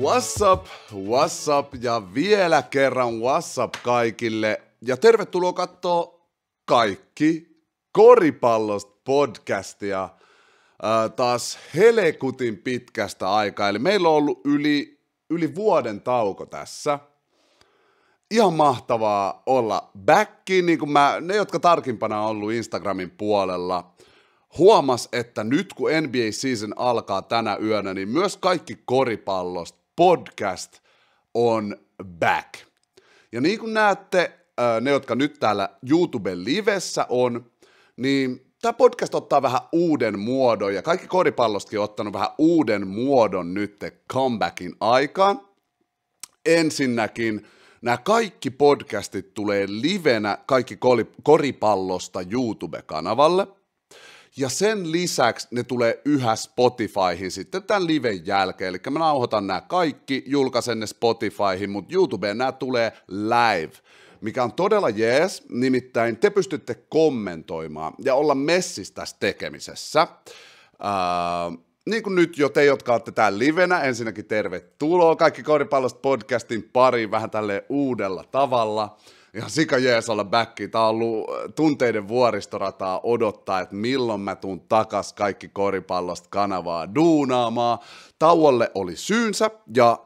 What's up ja vielä kerran what's up kaikille ja tervetuloa kattoo kaikki Koripallosta podcastia taas helekutin pitkästä aikaa, eli meillä on ollut yli vuoden tauko tässä. Ihan mahtavaa olla backiin, niin kuin ne jotka tarkimpana on ollut Instagramin puolella, huomas, että nyt kun NBA season alkaa tänä yönä, niin myös kaikki Koripallosta podcast on back. Ja niin kuin näette, ne jotka nyt täällä YouTuben livessä on, niin tämä podcast ottaa vähän uuden muodon, ja kaikki Koripallostakin on ottanut vähän uuden muodon nyt comebackin aikaan. Ensinnäkin nämä kaikki podcastit tulee livenä kaikki Koripallosta YouTube-kanavalle. Ja sen lisäksi ne tulee yhä Spotifyhin sitten tämän liven jälkeen, eli mä nauhoitan nämä kaikki, julkaisen ne Spotifyhin, mutta YouTubeen nämä tulee live, mikä on todella jees, nimittäin te pystytte kommentoimaan ja olla messissä tässä tekemisessä. Niin kuin nyt jo te, jotka olette täällä livenä, ensinnäkin tervetuloa kaikki Koripallosta podcastin pariin vähän tälleen uudella tavalla. Ihan sika jees olla backi. Tää on ollut tunteiden vuoristorataa odottaa, että milloin mä tuun takas kaikki Koripallosta kanavaa duunaamaan. Tauolle oli syynsä ja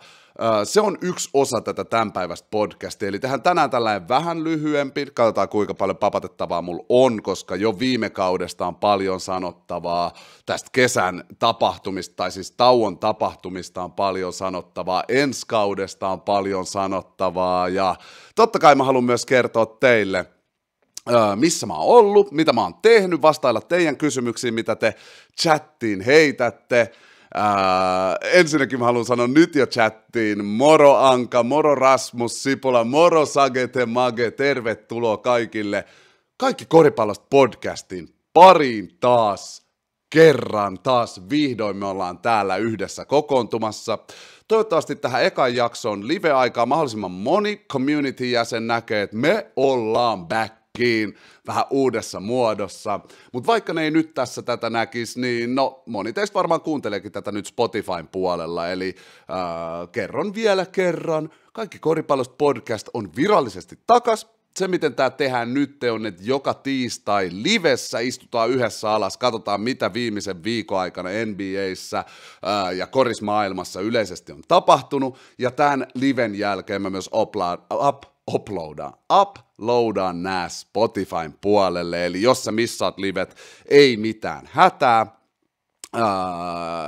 se on yksi osa tätä tämänpäiväistä podcastia, eli tehdään tänään tällainen vähän lyhyempi, katsotaan kuinka paljon papatettavaa mulla on, koska jo viime kaudesta on paljon sanottavaa, tästä kesän tapahtumista, tai siis tauon tapahtumista on paljon sanottavaa, ensi kaudesta on paljon sanottavaa, ja totta kai mä haluan myös kertoa teille, missä mä oon ollut, mitä mä oon tehnyt, vastailla teidän kysymyksiin, mitä te chattiin heitätte. Ensinnäkin mä haluan sanoa nyt jo chattiin, moro Anka, moro Rasmus Sipula, moro Sagete Mage, tervetuloa kaikille, kaikki Koripallosta podcastin pariin taas vihdoin me ollaan täällä yhdessä kokoontumassa. Toivottavasti tähän ekan jaksoon live-aikaa mahdollisimman moni community-jäsen näkee, että me ollaan backiin vähän uudessa muodossa, mutta vaikka ne ei nyt tässä tätä näkisi, niin no moni teistä varmaan kuunteleekin tätä nyt Spotifyn puolella, eli kerron vielä kerran, kaikki Koripallosta podcast on virallisesti takas. Se, miten tämä tehdään nyt, on, että joka tiistai livessä istutaan yhdessä alas, katsotaan, mitä viimeisen viikon aikana NBA:ssä ja korismaailmassa yleisesti on tapahtunut, ja tämän liven jälkeen mä myös uploadaan nämä Spotifyn puolelle, eli jos sä missaat livet, ei mitään hätää.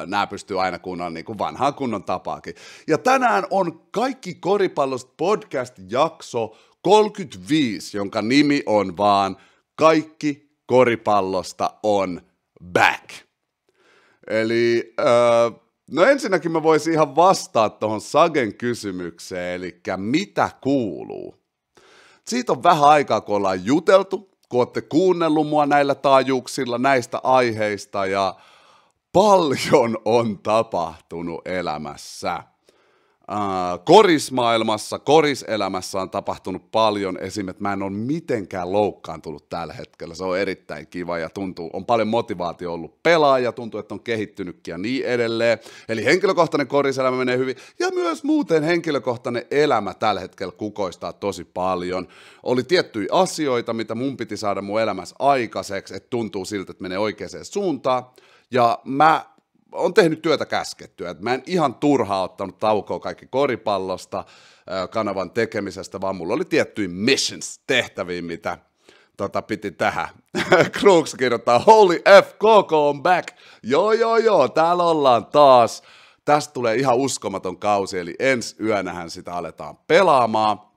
Nämä pystyy aina kunnon niin kuin vanhaan kunnon tapaakin. Ja tänään on kaikki Koripallosta podcast-jakso 35, jonka nimi on vaan Kaikki Koripallosta on back. Eli no ensinnäkin mä voisin ihan vastaa tuohon Sagen kysymykseen, eli mitä kuuluu. Siitä on vähän aikaa, kun ollaan juteltu, kun olette kuunnellut mua näillä taajuuksilla näistä aiheista, ja paljon on tapahtunut elämässä. Korismaailmassa, koriselämässä on tapahtunut paljon, esim. Että mä en ole mitenkään loukkaantunut tällä hetkellä, se on erittäin kiva ja tuntuu, on paljon motivaatio ollut pelaaja, tuntuu, että on kehittynytkin ja niin edelleen, eli henkilökohtainen koriselämä menee hyvin, ja myös muuten henkilökohtainen elämä tällä hetkellä kukoistaa tosi paljon, oli tiettyjä asioita, mitä mun piti saada mun elämässä aikaiseksi, että tuntuu siltä, että menee oikeaan suuntaan, ja mä on tehnyt työtä käskettyä, että mä en ihan turhaa ottanut taukoa kaikki Koripallosta kanavan tekemisestä, vaan mulla oli tiettyjä missions, tehtäviä, mitä piti tähän. Crooks kirjoittaa, holy F, KK on back, joo, täällä ollaan taas, tästä tulee ihan uskomaton kausi, eli ensi yönähän sitä aletaan pelaamaan.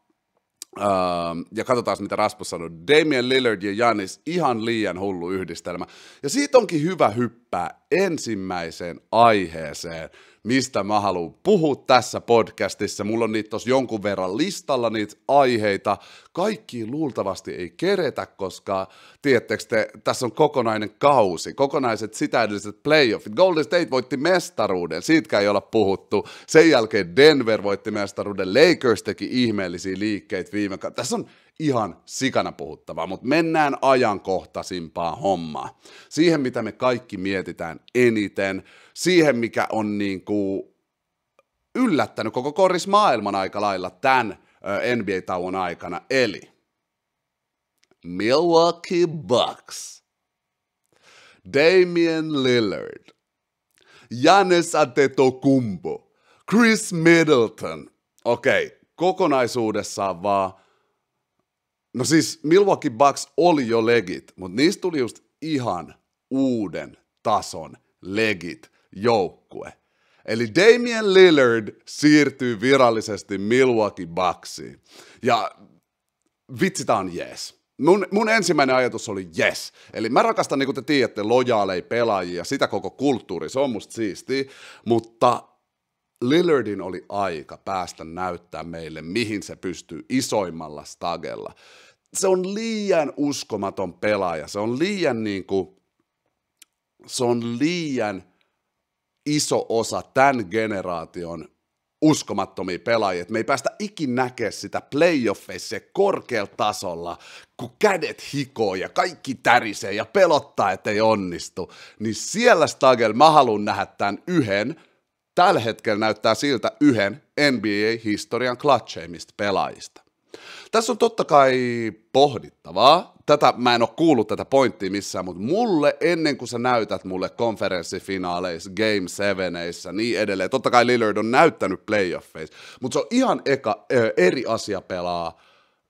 Ja katsotaan, mitä Rasmus sanoi, Damian Lillard ja Giannis, ihan liian hullu yhdistelmä, ja siitä onkin hyvä hyppy hyppää ensimmäiseen aiheeseen, mistä mä haluan puhua tässä podcastissa. Mulla on niitä tossa jonkun verran listalla niitä aiheita. Kaikkiin luultavasti ei keretä, koska tiedättekö te, tässä on kokonainen kausi, kokonaiset sitä edelliset playoffit. Golden State voitti mestaruuden, siitäkään ei olla puhuttu. Sen jälkeen Denver voitti mestaruuden, Lakers teki ihmeellisiä liikkeitä viime kaudella. Tässä on ihan sikana puhuttavaa, mutta mennään ajankohtaisimpaan hommaan. Siihen, mitä me kaikki mietitään eniten, siihen, mikä on niinku yllättänyt koko korismaailman aika lailla tämän NBA-tauon aikana, eli Milwaukee Bucks, Damian Lillard, Giannis Antetokounmpo, Chris Middleton. Okei, kokonaisuudessaan vaan. No siis Milwaukee Bucks oli jo legit, mutta niistä tuli just ihan uuden tason legit joukkue. Eli Damian Lillard siirtyy virallisesti Milwaukee Bucksiin. Ja vitsi, tää on jees. Mun ensimmäinen ajatus oli yes. Eli mä rakastan, niin kuin te tiedätte, lojaaleja pelaajia, sitä koko kulttuuri, se on musta siistiä, mutta Lillardin oli aika päästä näyttää meille, mihin se pystyy isoimmalla stagella. Se on liian uskomaton pelaaja, se on liian iso osa tämän generaation uskomattomia pelaajia. Me ei päästä ikin näkemään sitä playoffeissa korkealla tasolla, kun kädet hikoo ja kaikki tärisee ja pelottaa, ettei onnistu. Niin siellä stagella mä haluan nähdä tämän tällä hetkellä näyttää siltä yhden NBA-historian clutcheimmista pelaajista. Tässä on totta kai pohdittavaa. Mä en ole kuullut tätä pointtia missään, mutta mulle, ennen kuin sä näytät mulle konferenssifinaaleissa, Game 7:eissä, niin edelleen, totta kai Lillard on näyttänyt playoffeissa, mutta se on ihan eri asia pelaa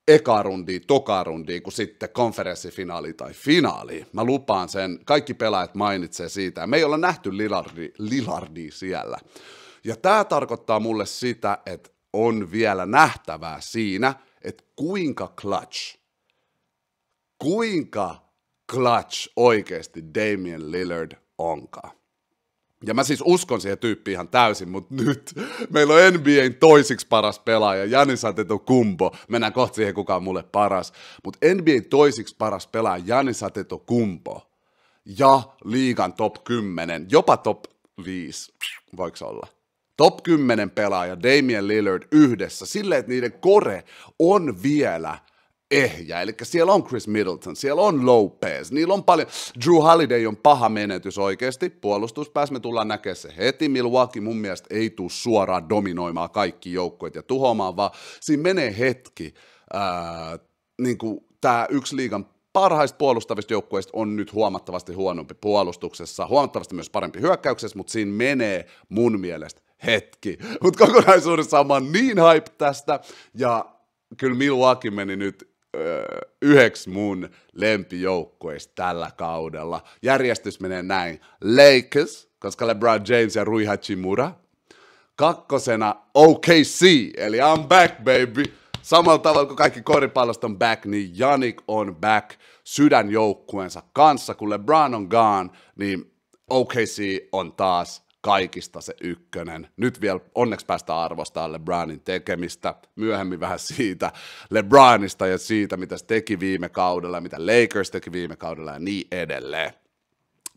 eka rundia, toka rundia, kuin sitten konferenssifinaali tai finaali. Mä lupaan sen, kaikki pelaajat mainitsee siitä, me ei olla nähty Lillardia siellä. Ja tää tarkoittaa mulle sitä, että on vielä nähtävää siinä, että kuinka clutch oikeasti Damian Lillard onkaan. Ja mä siis uskon siihen tyyppiin ihan täysin, mutta nyt meillä on NBA:n toisiksi paras pelaaja, Giannis Antetokounmpo. Mennään kohta siihen, kuka on mulle paras. Mutta NBA:n toisiksi paras pelaaja, Giannis Antetokounmpo. Ja liigan top 10, jopa top 5, voiko olla? Top 10 pelaaja, Damian Lillard yhdessä, silleen, että niiden core on vielä ehjä. Eli siellä on Chris Middleton, siellä on Lopez, niillä on paljon. Drew Holiday on paha menetys oikeasti, puolustuspäässä me tullaan näkemään se heti. Milwaukee mun mielestä ei tule suoraan dominoimaan kaikki joukkueet ja tuhoamaan, vaan siinä menee hetki. Niin kuin tämä yksi liigan parhaista puolustavista joukkueista on nyt huomattavasti huonompi puolustuksessa, huomattavasti myös parempi hyökkäyksessä, mutta siinä menee mun mielestä hetki. Mutta kokonaisuudessaan mä oon niin hype tästä, ja kyllä Milwaukee meni nyt yhdeksi mun lempijoukkueista tällä kaudella. Järjestys menee näin. Lakers, koska LeBron James ja Rui Hachimura. Kakkosena OKC, eli I'm back baby. Samalla tavalla kuin kaikki koripallosta on back, niin Giannis on back sydänjoukkueensa kanssa. Kun LeBron on gone, niin OKC on taas kaikista se ykkönen. Nyt vielä onneksi päästään arvostamaan LeBronin tekemistä, myöhemmin vähän siitä LeBronista ja siitä, mitä se teki viime kaudella, mitä Lakers teki viime kaudella ja niin edelleen.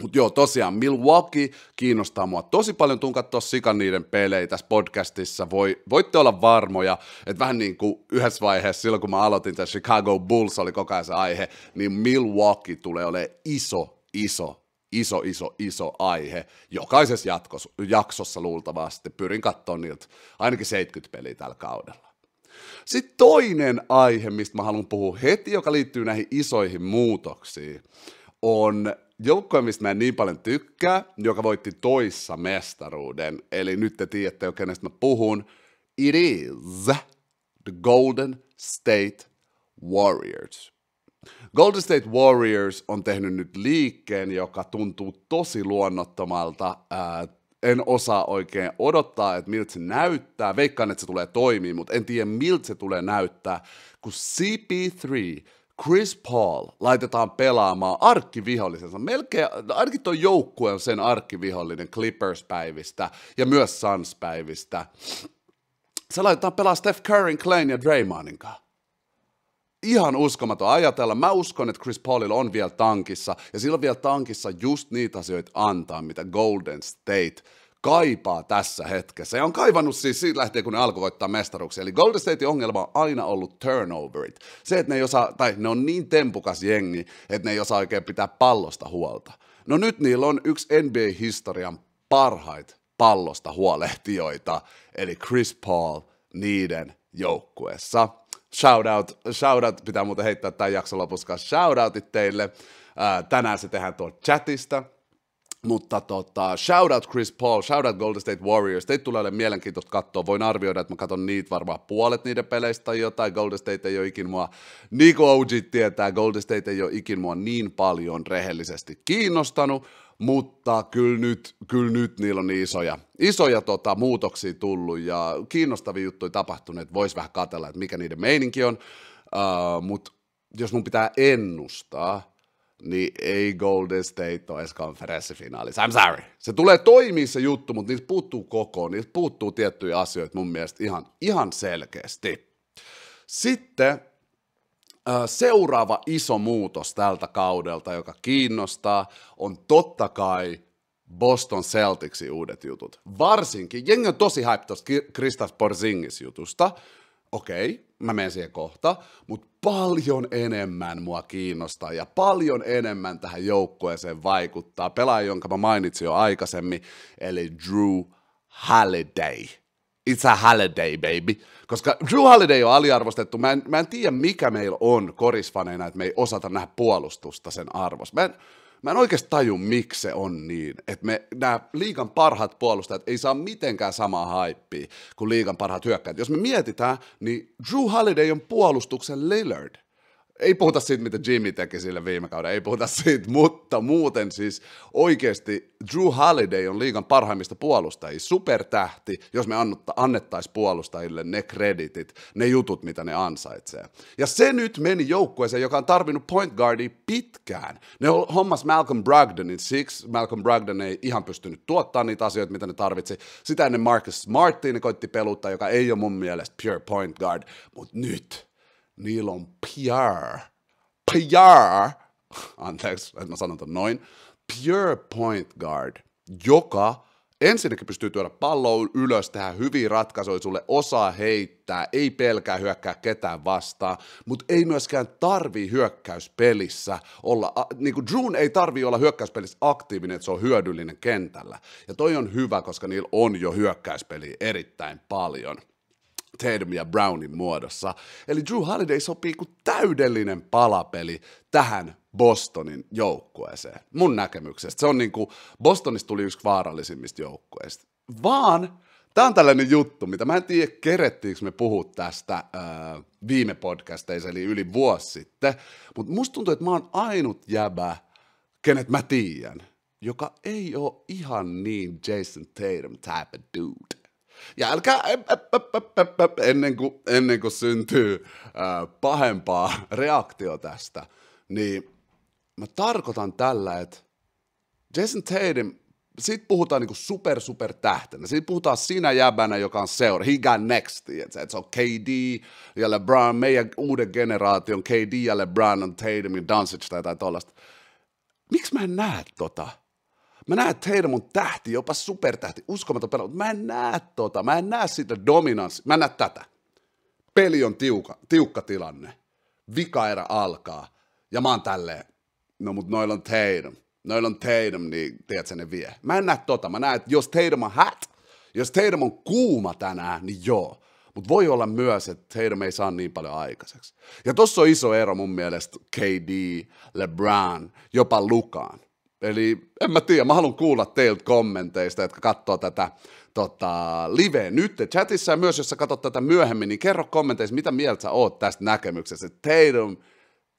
Mutta joo, tosiaan Milwaukee kiinnostaa mua tosi paljon, tuun katsoa sikan niiden pelejä tässä podcastissa. Voitte olla varmoja, että vähän niin kuin yhdessä vaiheessa, silloin kun mä aloitin, että Chicago Bulls oli koko ajan se aihe, niin Milwaukee tulee olemaan iso aihe jokaisessa jaksossa luultavasti. Pyrin katsoa niiltä ainakin 70 peliä tällä kaudella. Sitten toinen aihe, mistä mä haluan puhua heti, joka liittyy näihin isoihin muutoksiin, on joukkue, mistä mä en niin paljon tykkää, joka voitti toissa mestaruuden. Eli nyt te tiedätte jo, kenestä mä puhun. It is the Golden State Warriors. Golden State Warriors on tehnyt nyt liikkeen, joka tuntuu tosi luonnottomalta. En osaa oikein odottaa, että miltä se näyttää. Veikkaan, että se tulee toimii, mutta en tiedä, miltä se tulee näyttää, kun CP3, Chris Paul laitetaan pelaamaan arkkivihollisensa. Melkein, ainakin tuo joukkue on sen arkkivihollinen Clippers-päivistä ja myös Suns-päivistä. Se laitetaan pelaa Steph Curryn, Clayn ja Draymondin kanssa. Ihan uskomaton ajatella. Mä uskon, että Chris Paulilla on vielä tankissa, ja sillä on vielä tankissa just niitä asioita antaa, mitä Golden State kaipaa tässä hetkessä. Ja on kaivannut siis siitä lähtien, kun ne alkoi voittaa mestaruuksia. Eli Golden Statein ongelma on aina ollut turnoverit. Se, että ne ei osaa, tai ne on niin tempukas jengi, että ne ei osaa oikein pitää pallosta huolta. No nyt niillä on yksi NBA-historian parhaita pallosta huolehtijoita, eli Chris Paul niiden joukkueessa. Shoutout, pitää muuten heittää tämän jakson lopussa shoutoutit teille. Tänään se tehdään tuolta chatista. Mutta shoutout Chris Paul, shoutout Golden State Warriors, teitä tulee olemaan mielenkiintoista katsoa, voin arvioida, että mä katson niitä varmaan puolet niiden peleistä tai jotain, Golden State ei ole ikin mua, niin kuin OG tietää, Golden State ei ole ikin mua niin paljon rehellisesti kiinnostanut, mutta kyllä nyt niillä on niin isoja muutoksia tullut ja kiinnostavia juttuja tapahtunut, että vois vähän katsella, että mikä niiden meininki on, mutta jos mun pitää ennustaa, niin ei Golden State ole edes konferenssifinaalissa. I'm sorry. Se tulee toimia se juttu, mutta niistä puuttuu kokoon, niistä puuttuu tiettyjä asioita mun mielestä ihan selkeästi. Sitten seuraava iso muutos tältä kaudelta, joka kiinnostaa, on totta kai Boston Celticsin uudet jutut. Varsinkin, jengi on tosi hype tuosta Kristaps Porzingis jutusta. Okei, mä menen siihen kohta, mutta paljon enemmän mua kiinnostaa ja paljon enemmän tähän joukkueeseen vaikuttaa pelaaja, jonka mä mainitsin jo aikaisemmin, eli Drew Holiday. It's a holiday, baby. Koska Drew Holiday on aliarvostettu. Mä en tiedä, mikä meillä on korisfaneina, että me ei osata nähdä puolustusta sen arvossa. Mä en oikeasti taju, miksi se on niin, että nämä liigan parhaat puolustajat ei saa mitenkään samaa haippia kuin liigan parhaat hyökkäät. Jos me mietitään, niin Drew Holiday on puolustuksen Lillard. Ei puhuta siitä, mitä Jimmy teki sille viime kauden, ei puhuta siitä, mutta muuten siis oikeasti Drew Holiday on liigan parhaimmista puolustajia, supertähti, jos me annettaisiin puolustajille ne kreditit, ne jutut, mitä ne ansaitsee. Ja se nyt meni joukkueeseen, joka on tarvinnut point guardia pitkään. Ne hommas Malcolm Brogdonin, siksi Malcolm Brogdon ei ihan pystynyt tuottamaan niitä asioita, mitä ne tarvitsi. Sitä ennen Marcus Smartia ne koitti peluttaa, joka ei ole mun mielestä pure point guard, mutta nyt niillä on anteeksi, että mä sanon ton noin, pure point guard, joka ensinnäkin pystyy tuoda palloa ylös, tehdä hyviä ratkaisuja sulle, osaa heittää, ei pelkää hyökkää ketään vastaan, mutta ei myöskään tarvii hyökkäyspelissä olla, niin kuin Drewn ei tarvii olla hyökkäyspelissä aktiivinen, että se on hyödyllinen kentällä. Ja toi on hyvä, koska niillä on jo hyökkäyspeliä erittäin paljon Tatum ja Brownin muodossa. Eli Drew Holiday sopii kuin täydellinen palapeli tähän Bostonin joukkueeseen. Mun näkemyksestä. Se on niin kuin, Bostonista tuli yksi vaarallisimmista joukkueista. Vaan, tää on tällainen juttu, mitä mä en tiedä, kerettiinkö me puhua tästä viime podcasteissa, eli yli vuosi sitten. Mutta musta tuntuu, että mä oon ainut jäbä, kenet mä tiedän, joka ei ole ihan niin Jason Tatum type of dude. Ja älkää, ennen kuin syntyy pahempaa reaktio tästä, niin mä tarkoitan tällä, että Jason Tatum, siitä puhutaan niinku super tähtenä, siitä puhutaan siinä jäbänä, joka on seura, he got next, että se on KD ja LeBron, meidän uuden generaation, KD ja LeBron on Tatum ja Doncic tai jotain tollaista. Miksi mä en näe tota? Mä näen, että Tatum on tähti, jopa supertähti, uskomaton pelaaja, mutta mä en näe tota, mä en näe sitä dominanssia, mä en näe tätä. Peli on tiukka tilanne, vikaerä alkaa, ja mä oon tälleen, no mut noilla on Tatum, niin tiedätkö ne vie. Mä en näe tota, mä näen, että jos Tatum on jos Tatum on kuuma tänään, niin joo. Mutta voi olla myös, että Tatum ei saa niin paljon aikaiseksi. Ja tossa on iso ero mun mielestä KD, LeBron, jopa Lukaan. Eli en mä tiedä, mä haluan kuulla teiltä kommenteista, jotka katsoo tätä liveä nyt chatissa, ja myös jos sä katsot tätä myöhemmin, niin kerro kommenteissa, mitä mieltä sä oot tästä näkemyksestä, että Tatum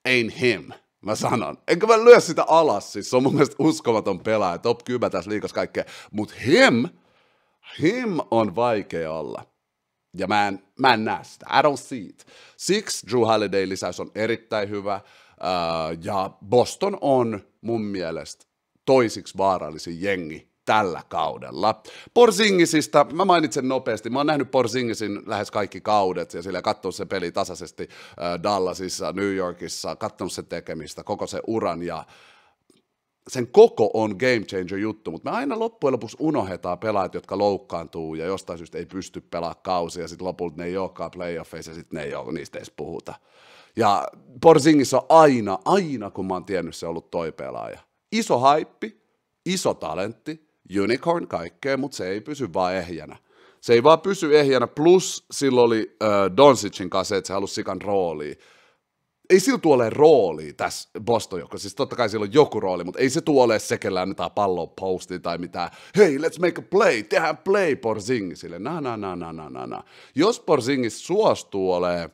ain't him, mä sanon. Enkä mä lyö sitä alas, siis se on mun mielestä uskomaton pelaaja, top 10 tässä liigassa kaikkea, mutta him on vaikea olla. Ja mä en näe sitä. I don't see it. Siksi Drew Holiday lisäys on erittäin hyvä. Ja Boston on mun mielestä toisiksi vaarallisin jengi tällä kaudella. Porzingisista, mä mainitsen nopeasti, mä oon nähnyt Porzingisin lähes kaikki kaudet ja sillä katsonut se peli tasaisesti Dallasissa, New Yorkissa, katsonut sen tekemistä, koko se uran ja sen koko on game changer juttu, mutta me aina loppujen lopuksi unohdetaan pelaajat, jotka loukkaantuu ja jostain syystä ei pysty pelaamaan kausia ja sitten lopulta ne ei olekaan playoffeissa ja sitten ne ei ole, niistä edes puhuta. Ja Porzingis on aina kun mä oon tiennyt se ollut toi pelaaja. Iso haippi, iso talentti, unicorn kaikkea, mutta se ei pysy vaan ehjänä. Se ei vaan pysy ehjänä, plus silloin oli Doncicin kanssa, että se halusi sikan roolia. Ei sillä tule ole roolia tässä Boston-joukkoissa, siis totta kai sillä on joku rooli, mutta ei se tule ole se, kellä annetaan palloa postiin tai mitään. Hei, let's make a play, tehdään play Porzingisille. Jos Porzingis suostuu olemaan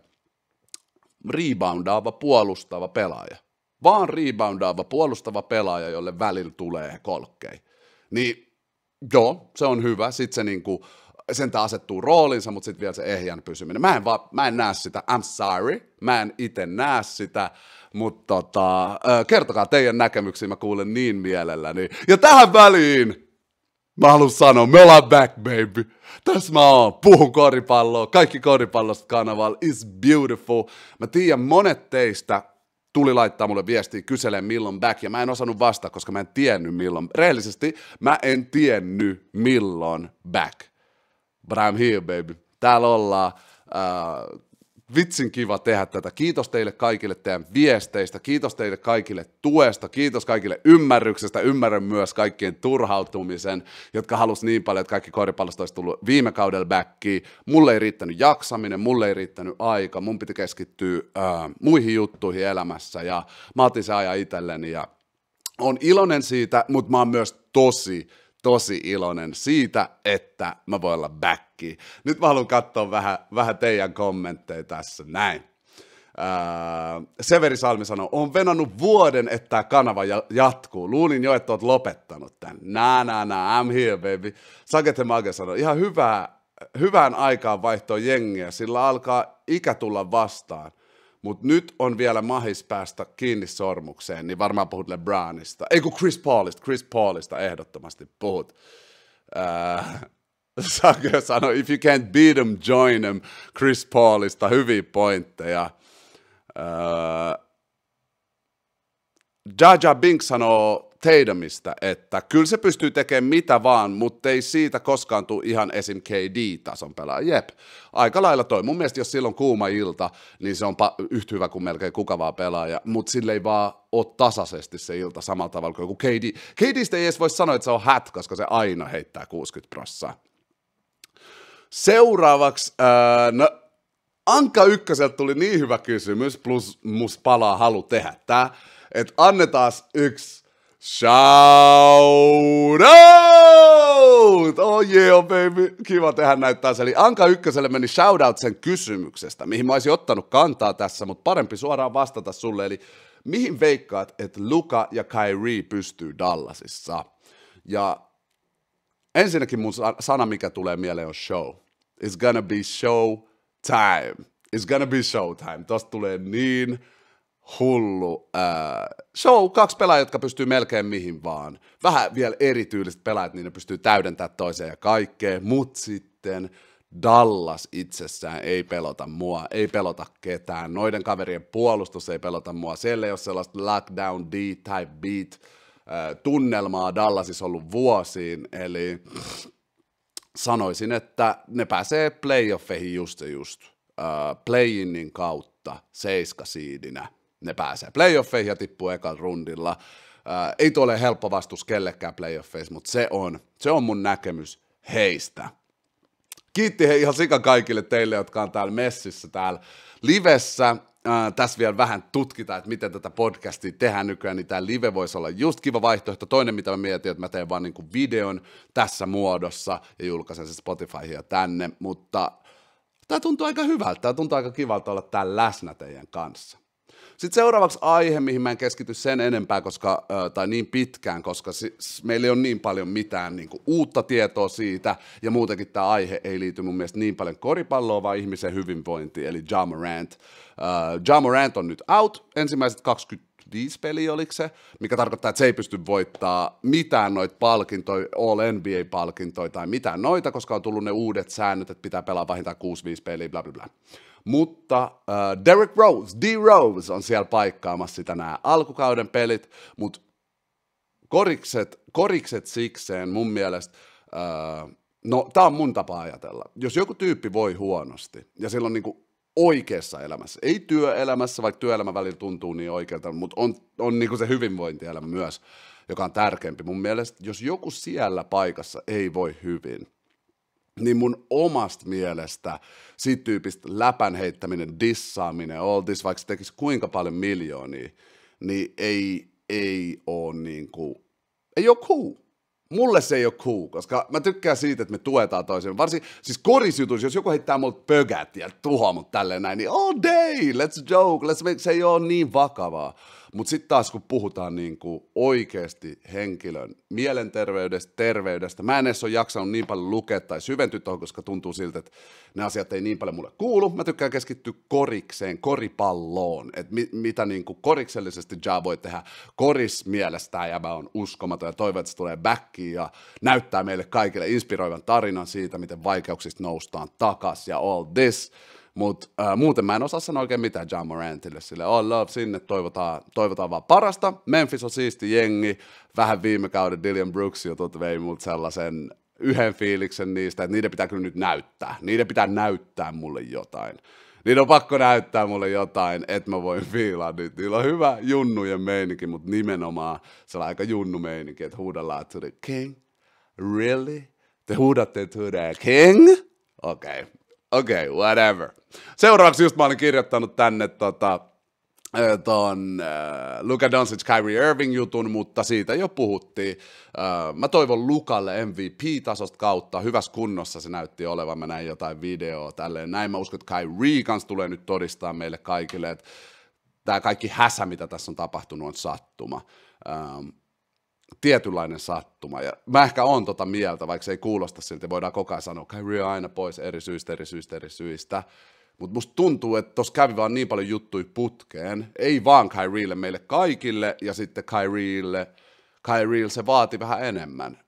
reboundaava, puolustava pelaaja, vaan reboundaava, puolustava pelaaja, jolle välillä tulee kolkkei, niin joo, se on hyvä, sitten se niinku sentään asettuu roolinsa, mutta sitten vielä se ehjän pysyminen. Mä en näe sitä, I'm sorry, mä en itse näe sitä, mutta kertokaa teidän näkemyksiä, mä kuulen niin mielelläni. Ja tähän väliin mä haluan sanoa, me ollaan back, baby. Tässä mä oon, puhun koripalloa, kaikki koripallosta kanavalla, is beautiful. Mä tiedän, monet teistä tuli laittaa mulle viestiä kyselemään milloin back, ja mä en osannut vastata, koska mä en tiennyt milloin. Rehellisesti, mä en tiennyt milloin back. But I'm here, baby. Täällä ollaan. Vitsin kiva tehdä tätä. Kiitos teille kaikille teidän viesteistä. Kiitos teille kaikille tuesta. Kiitos kaikille ymmärryksestä. Ymmärrän myös kaikkien turhautumisen, jotka halusi niin paljon, että kaikki koripallosta olisi tullut viime kaudella backiin. Mulle ei riittänyt jaksaminen, mulle ei riittänyt aika. Mun piti keskittyä muihin juttuihin elämässä. Ja mä otin se ajan itselleni ja on iloinen siitä, mutta mä oon myös tosi iloinen siitä, että mä voin olla backi. Nyt mä haluan katsoa vähän teidän kommentteja tässä, näin. Severi Salmi sanoo, on venannut vuoden, että tämä kanava jatkuu. Luulin jo, että oot lopettanut tän. I'm here, baby. Sagete Mage sanoo, ihan hyvään aikaan vaihtoo jengiä, sillä alkaa ikä tulla vastaan. Mutta nyt on vielä mahis päästä kiinni sormukseen, niin varmaan puhut LeBronista. Ei kun Chris Paulista ehdottomasti puhut. Sake sanoi, if you can't beat him, join him. Chris Paulista, hyviä pointteja. Jaja Bink sanoo Tatumista, että kyllä se pystyy tekemään mitä vaan, mutta ei siitä koskaan tule ihan esim. KD-tason pelaaja. Jep, aika lailla toi. Mun mielestä jos silloin kuuma ilta, niin se on yhtä hyvä kuin melkein kuka vaan pelaaja, mutta sille ei vaan ole tasaisesti se ilta samalla tavalla kuin joku KD. KDstä ei edes voi sanoa, että se on hat, koska se aina heittää 60%. Seuraavaksi, Anka Ykköseltä tuli niin hyvä kysymys, plus mus palaa halu tehdä tää, että annetaan yksi shout out! Oh yeah, baby. Kiva tehdä näitä taas. Eli Anka Ykköselle meni shout out sen kysymyksestä, mihin mä olisin ottanut kantaa tässä, mutta parempi suoraan vastata sulle. Eli mihin veikkaat, että Luka ja Kyrie pystyy Dallasissa? Ja ensinnäkin mun sana, mikä tulee mieleen, on show. It's gonna be show time. It's gonna be show time. Tosta tulee niin hullu show, 2 pelaajaa, jotka pystyy melkein mihin vaan. Vähän vielä erityyliset pelaajat, niin ne pystyy täydentämään toiseen ja kaikkeen, mutta sitten Dallas itsessään ei pelota mua, ei pelota ketään. Noiden kaverien puolustus ei pelota mua. Siellä ei ole sellaista lockdown D-type beat tunnelmaa Dallasissa ollut vuosiin, eli sanoisin, että ne pääsee playoffeihin just play-innin kautta 7 seedinä. Ne pääsee playoffeihin ja tippuu ekalla rundilla. Ei tuo ole helppo vastus kellekään playoffeissa, mutta se on mun näkemys heistä. Kiitti ihan sika kaikille teille, jotka on täällä messissä täällä livessä. Tässä vielä vähän tutkitaan, että miten tätä podcastia tehdään nykyään, niin tämä live voisi olla just kiva vaihtoehto. Toinen, mitä mä mietin, että mä teen vaan niinku videon tässä muodossa ja julkaisen se Spotifyhin ja tänne, mutta tämä tuntuu aika hyvältä, tämä tuntuu aika kivalta olla täällä läsnä teidän kanssa. Sitten seuraavaksi aihe, mihin mä en keskity sen enempää, tai niin pitkään, koska meillä ei ole niin paljon mitään niin kuin uutta tietoa siitä, ja muutenkin tämä aihe ei liity mun mielestä niin paljon koripalloon, vaan ihmisen hyvinvointiin, eli Ja Morant. Ja Morant on nyt out, ensimmäiset 25 peliä oliko se, mikä tarkoittaa, että se ei pysty voittaa mitään noita palkintoja, All NBA-palkintoja tai mitään noita, koska on tullut ne uudet säännöt, että pitää pelaa vähintään 6-5 peliä, bla bla bla. Mutta Derrick Rose, D-Rose on siellä paikkaamassa sitä nämä alkukauden pelit, mutta korikset sikseen mun mielestä, no tää on mun tapa ajatella. Jos joku tyyppi voi huonosti ja sillä on niinku oikeassa elämässä, ei työelämässä, vaikka työelämä välillä tuntuu niin oikealta, mutta on niinku se hyvinvointielämä myös, joka on tärkeämpi mun mielestä. Jos joku siellä paikassa ei voi hyvin, niin mun omasta mielestä siitä tyypistä läpän heittäminen, dissaaminen, all this, vaikka se tekisi kuinka paljon miljoonia, niin ei ole niinku, ei ole cool. Mulle se ei ole cool, koska mä tykkään siitä, että me tuetaan toisemme. Varsin, siis korisjutuissa, jos joku heittää multa pögät ja tuhoaa mut tälleen näin, niin all day, let's joke, se ei ole niin vakavaa. Mutta sitten taas kun puhutaan niinku oikeasti henkilön mielenterveydestä, terveydestä, mä en edes ole jaksanut niin paljon lukea tai syventyä tuohon, koska tuntuu siltä, että ne asiat ei niin paljon mulle kuulu. Mä tykkään keskittyä korikseen, koripalloon, että mitä niinku koriksellisesti Ja voi tehdä. Koris mielestään ja mä oon uskomaton ja toivon, että se tulee backiin ja näyttää meille kaikille inspiroivan tarinan siitä, miten vaikeuksista noustaan takas ja all this. Mutta muuten mä en osaa sanoa oikein mitään Ja Morantille, sille all love sinne, toivotaan vaan parasta. Memphis on siisti jengi, vähän viime kauden Dillon Brooks jutut vei mut sellaisen yhden fiiliksen niistä, että niiden pitää kyllä nyt näyttää. Niiden pitää näyttää mulle jotain. Niiden on pakko näyttää mulle jotain, että mä voin fiilaa niitä. Niillä on hyvä junnujen meininki, mutta nimenomaan sellainen aika junnu meininki, että huudellaan to the king. Really? Te huudatte to the king? Okei, whatever. Seuraavaksi just mä olin kirjoittanut tänne ton Luka Doncic, Kyrie Irving jutun, mutta siitä jo puhuttiin. Mä toivon Lukalle MVP-tasosta kautta. Hyvässä kunnossa se näytti olevan. Mä näin jotain videoa tälleen. Näin mä uskon, että Kyrie kans tulee nyt todistaa meille kaikille, että tää kaikki häsä, mitä tässä on tapahtunut, on sattuma. Tietynlainen sattuma. Ja mä ehkä oon tota mieltä, vaikka se ei kuulosta siltä, voidaan koko ajan sanoa, Kyrie on aina pois eri syistä. Mutta musta tuntuu, että tossa kävi vaan niin paljon juttuja putkeen, ei vaan Kyrielle, meille kaikille, ja sitten Kyrielle se vaati vähän enemmän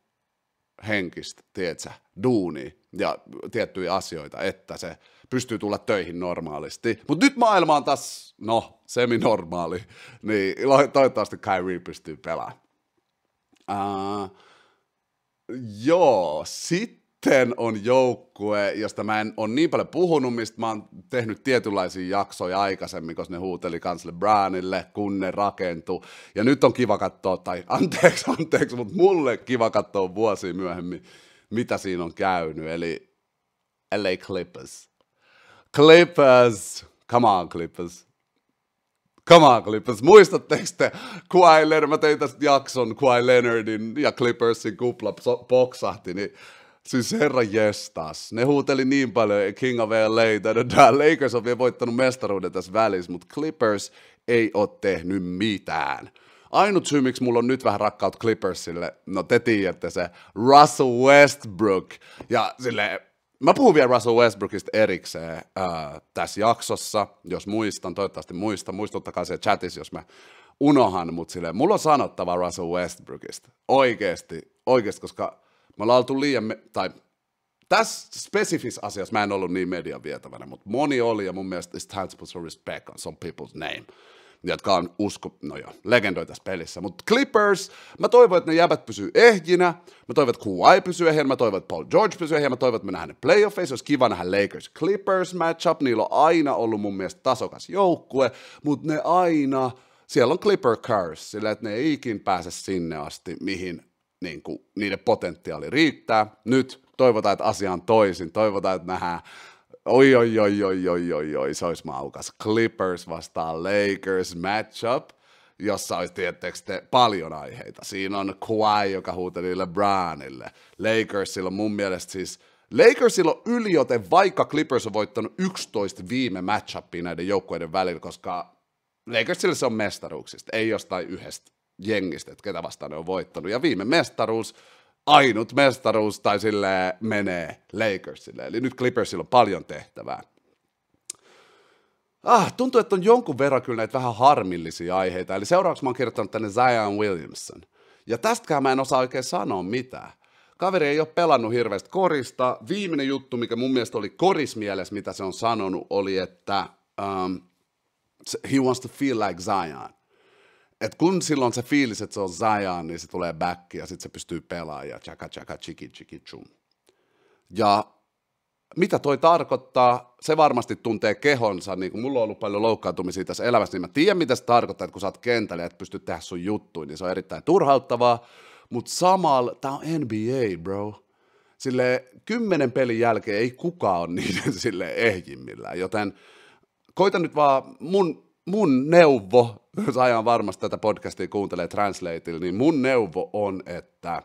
henkistä, tiedätkö, duunia ja tiettyjä asioita, että se pystyy tulla töihin normaalisti. Mutta nyt maailma on taas, semi-normaali, niin toivottavasti Kyrie pystyy pelaamaan. Sitten on joukkue, josta mä en ole niin paljon puhunut, mistä mä oon tehnyt tietynlaisia jaksoja aikaisemmin, koska ne huuteli kans LeBronille, kun ne rakentui. Ja nyt on kiva katsoa, tai anteeksi, mutta mulle kiva katsoa vuosia myöhemmin, mitä siinä on käynyt. Eli LA Clippers. Come on Clippers. Muistatteko te Kawhi Leonard, mä tein tästä jakson Kawhi Leonardin ja Clippersin kupla poksahti, niin siis herra jestas, ne huuteli niin paljon King of LA, Lakers on vielä voittanut mestaruuden tässä välissä, mutta Clippers ei ole tehnyt mitään. Ainut syy, miksi mulla on nyt vähän rakkautta Clippersille, no te tiedätte se, Russell Westbrook, ja silleen, mä puhun vielä Russell Westbrookista erikseen tässä jaksossa, jos muistan, toivottavasti muistuttakaa siellä chatissa, jos mä unohan, mutta silleen, mulla on sanottava Russell Westbrookista, oikeesti, koska me ollaan oltu liian, tai tässä spesifisessä asiassa mä en ollut niin median vietävänä, mutta moni oli, ja mun mielestä it's time to put some respect on some people's name, jotka on legendoja tässä pelissä. Mutta Clippers, mä toivon, että ne jäbät pysyy ehjinä, mä toivon, että Kawhi pysyy ehjinä, mä toivon, että Paul George pysyy ehjinä, mä toivon, että me nähdään ne playoffeissa, olisi kiva nähdä Lakers-Clippers matchup, niillä on aina ollut mun mielestä tasokas joukkue, mutta ne aina, siellä on Clipper curse, sillä että ne ei ikin pääse sinne asti, mihin niin kuin, niiden potentiaali riittää. Nyt toivotaan, että asia on toisin, toivotaan, että nähdään oi, se olisi maukas. Clippers vastaan Lakers matchup, jossa olisi tietysti paljon aiheita. Siinä on Kawhi, joka huuteli LeBronille. Lakersilla on mun mielestä siis, Lakersilla on yliote, vaikka Clippers on voittanut 11 viime matchupia näiden joukkueiden välillä, koska Lakersille se on mestaruuksista, ei jostain yhdestä jengistä, että ketä vastaan ne on voittanut. Ja viime mestaruus, ainut mestaruus, tai silleen menee Lakersille. Eli nyt Clippersilla on paljon tehtävää. Tuntuu, että on jonkun verran kyllä näitä vähän harmillisia aiheita. Eli seuraavaksi mä oon kirjoittanut tänne Zion Williamson. Ja tästäkään mä en osaa oikein sanoa mitään. Kaveri ei ole pelannut hirveästi korista. Viimeinen juttu, mikä mun mielestä oli korismielessä, mitä se on sanonut, oli, että he wants to feel like Zion. Et kun silloin se fiilis, että se on Zion, niin se tulee back ja sitten se pystyy pelaamaan ja chaka chiki chiki chum. Ja mitä toi tarkoittaa, se varmasti tuntee kehonsa, niin kun mulla on ollut paljon loukkaantumisia tässä elämässä, niin mä tiedän, mitä se tarkoittaa, että kun sä oot kentällä ja et pysty tehdä sun juttuja, niin se on erittäin turhauttavaa, mutta samalla, tää on NBA, bro. Sille 10 pelin jälkeen ei kukaan ole niiden sille ehjimmillään, joten koita nyt vaan mun neuvo, jos ajan varmasti tätä podcastia kuuntelee Translateilla, niin mun neuvo on, että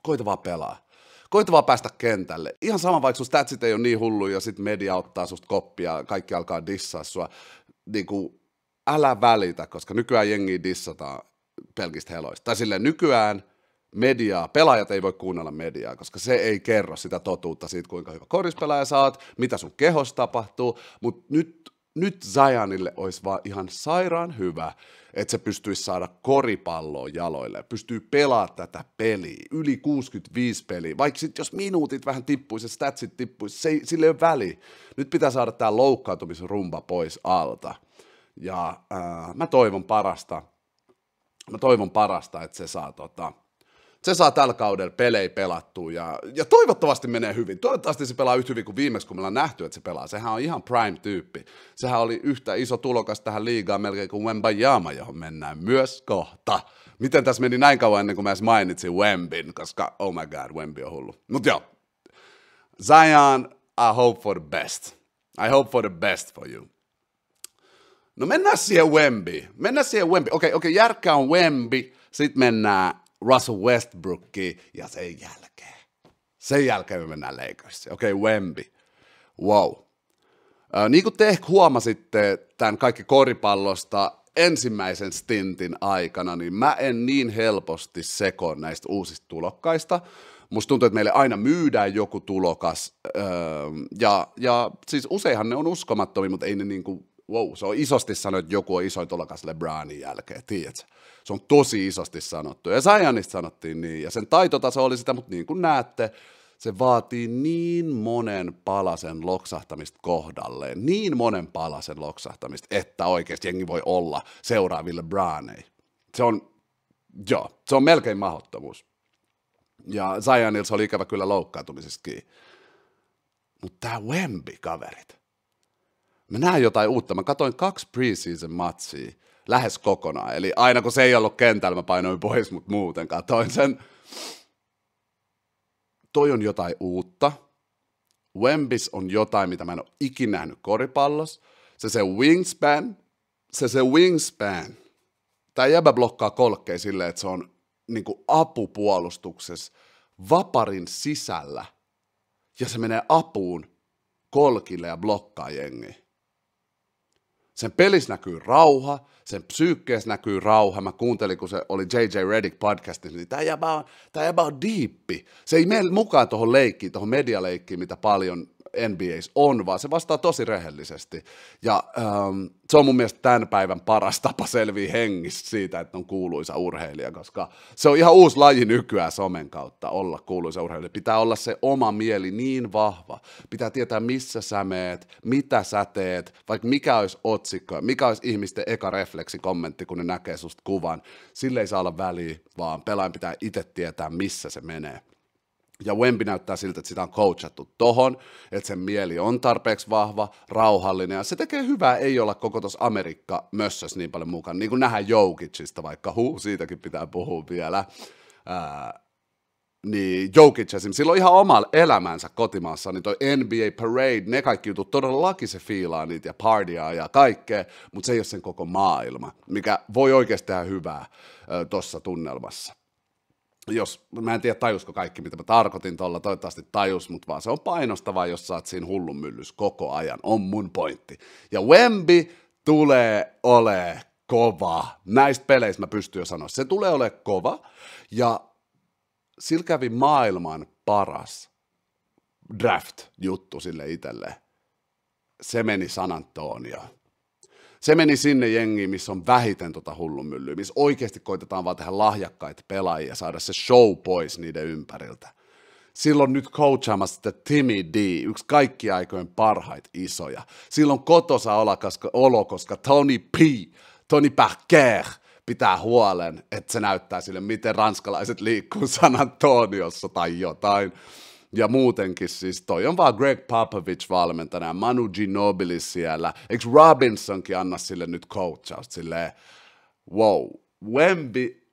koita vaan pelaa. Koita vaan päästä kentälle. Ihan sama, vaikka sun statsit ei ole niin hullu ja sit media ottaa susta koppia, kaikki alkaa dissaa sua. Niin kuin, älä välitä, koska nykyään jengiä dissataan pelkistä heloista. Tai silleen nykyään mediaa, pelaajat ei voi kuunnella mediaa, koska se ei kerro sitä totuutta siitä, kuinka hyvä korispelaaja sä oot, mitä sun kehossa tapahtuu, mutta nyt Zionille olisi vaan ihan sairaan hyvä, että se pystyisi saada koripalloa jaloille, pystyy pelaamaan tätä peliä, yli 65 peliä, vaikka sitten jos minuutit vähän tippuisi ja statsit tippuisi, sille ei ole väliä. Nyt pitää saada tämä loukkaantumisrumba pois alta, ja mä toivon parasta, että se saa tällä kaudella pelejä pelattua ja toivottavasti menee hyvin. Toivottavasti se pelaa yhtä hyvin kuin viimeksi, kun me ollaan nähty, että se pelaa. Sehän on ihan prime-tyyppi. Sehän oli yhtä iso tulokas tähän liigaan melkein kuin Wembanyama, johon mennään myös kohta. Miten tässä meni näin kauan ennen kuin mä edes mainitsin Wembin, koska oh my god, Wemby on hullu. Mut joo, Zion, I hope for the best. I hope for the best for you. No mennään siihen Wemby. Okei, järkkä on Wemby, sit mennään Russell Westbrookiin, ja sen jälkeen me mennään Lakersiin. Okei, Wemby. Wow. Niin kuin te ehkä huomasitte tämän kaikki koripallosta ensimmäisen stintin aikana, niin mä en niin helposti sekoon näistä uusista tulokkaista. Musta tuntuu, että meille aina myydään joku tulokas, ja siis useinhan ne on uskomattomia, mutta ei ne niinku, wow, se on isosti sanottu, että joku on isoin tulokas LeBronin jälkeen, tiedätkö? Se on tosi isosti sanottu, ja Zionista sanottiin niin, ja sen taitotaso oli sitä, mutta niin kuin näette, se vaatii niin monen palasen loksahtamista kohdalleen, että oikeasti jengi voi olla seuraaville LeBroneille. Se on melkein mahdottomuus. Ja Zionilla se oli ikävä kyllä loukkaantumisestakin. Mutta tää Wemby, kaverit. Mä näen jotain uutta. Mä katsoin 2 preseason-matsia lähes kokonaan. Eli aina kun se ei ollut kentällä, mä painoin pois, mutta muuten katsoin sen. Toi on jotain uutta. Wembys on jotain, mitä mä en ole ikinä nähnyt koripallossa. Se wingspan. Tää jäbä blokkaa kolkkeja silleen, että se on niinku apupuolustuksessa vaparin sisällä. Ja se menee apuun kolkille ja blokkaa jengiä. Sen pelissä näkyy rauha, sen psyykkeessä näkyy rauha. Mä kuuntelin, kun se oli J.J. Redick podcastissa, niin tää jäbä on diippi. Se ei mene mukaan tuohon leikkiin, tuohon medialeikkiin, mitä paljon NBA:ssä on, vaan se vastaa tosi rehellisesti. Ja se on mun mielestä tämän päivän paras tapa selviä hengissä siitä, että on kuuluisa urheilija, koska se on ihan uusi laji nykyään somen kautta olla kuuluisa urheilija. Pitää olla se oma mieli niin vahva. Pitää tietää, missä sä meet, mitä sä teet, vaikka mikä olisi otsikko, mikä olisi ihmisten eka refleksikommentti, kun ne näkee susta kuvan. Sille ei saa olla väliä, vaan pelaajan pitää itse tietää, missä se menee. Ja Wemby näyttää siltä, että sitä on coachattu tohon, että sen mieli on tarpeeksi vahva, rauhallinen, ja se tekee hyvää ei olla koko tuossa Amerikka-mössössä niin paljon mukana, niin kuin nähdään Jokicista, vaikka siitäkin pitää puhua vielä. Niin Jokic esimerkiksi, sillä on ihan oma elämänsä kotimaassa, niin toi NBA Parade, ne kaikki jutut, todellakin se fiilaa niitä ja partyaa ja kaikkea, mutta se ei ole sen koko maailma, mikä voi oikeasti tehdä hyvää tuossa tunnelmassa. Mä en tiedä tajusko kaikki, mitä mä tarkoitin tuolla, toivottavasti tajus, mutta vaan se on painostavaa, jos sä oot siinä hullun myllys koko ajan, on mun pointti. Ja Wemby tulee ole kova. Näistä peleistä mä pystyn jo sanoa. Se tulee ole kova, ja sillä kävi maailman paras draft-juttu sille itselleen. Se meni San Antonioon. Se meni sinne jengiin, missä on vähiten hullunmyllyä, missä oikeasti koitetaan vaan tehdä lahjakkaita pelaajia ja saada se show pois niiden ympäriltä. Silloin nyt coachaamassa sitä Timmy D, yksi kaikki aikojen parhaita isoja. Silloin kotosa olo, koska Tony Parker pitää huolen, että se näyttää sille, miten ranskalaiset liikkuu San Antoniossa tai jotain. Ja muutenkin siis toi on vaan Greg Popovich valmentajana ja Manu Ginobili siellä. Eikö Robinsonkin anna sille nyt coachausta silleen, wow, Wemby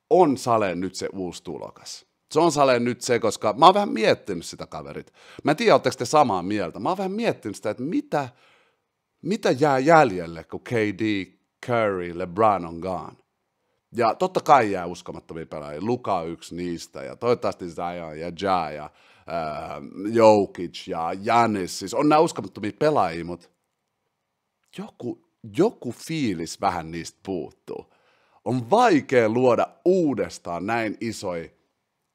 on Saleen nyt se uusi tulokas. Se on Saleen nyt se, koska mä oon vähän miettinyt sitä kaverit. Mä en tiedä, ootteko te samaa mieltä. Mä oon vähän miettinyt sitä, että mitä jää jäljelle, kun KD, Curry, LeBron on gone. Ja totta kai jää uskomattomia pelaajia. Luka on yksi niistä, ja toivottavasti Zion ja Ja ja Jokic ja Giannis. Siis on nämä uskomattomia pelaajia, mutta joku fiilis vähän niistä puuttuu. On vaikea luoda uudestaan näin isoja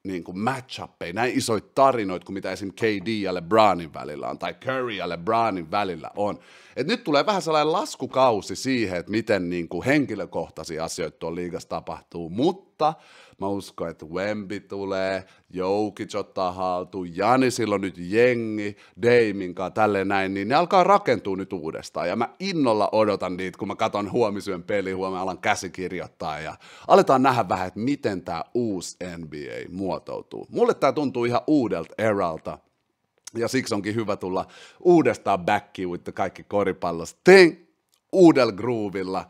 niin kuin match-uppeja, näin isoja tarinoita kuin mitä esim. KD ja LeBronin välillä on, tai Curry ja LeBronin välillä on. Et nyt tulee vähän sellainen laskukausi siihen, että miten niin kuin henkilökohtaisia asioita tuolla liigassa tapahtuu, mutta mä uskon, että Wemby tulee, Jokic ottaa haltuun, Giannisilla on nyt jengi, Daminkaan, tälleen näin, niin ne alkaa rakentua nyt uudestaan, ja mä innolla odotan niitä, kun mä katson huomisyön peliä, huomenna alan käsikirjoittaa, ja aletaan nähdä vähän, että miten tää uusi NBA muotoutuu. Mulle tää tuntuu ihan uudelta eralta, ja siksi onkin hyvä tulla uudestaan backiin with kaikki koripallosta, uudella groovilla,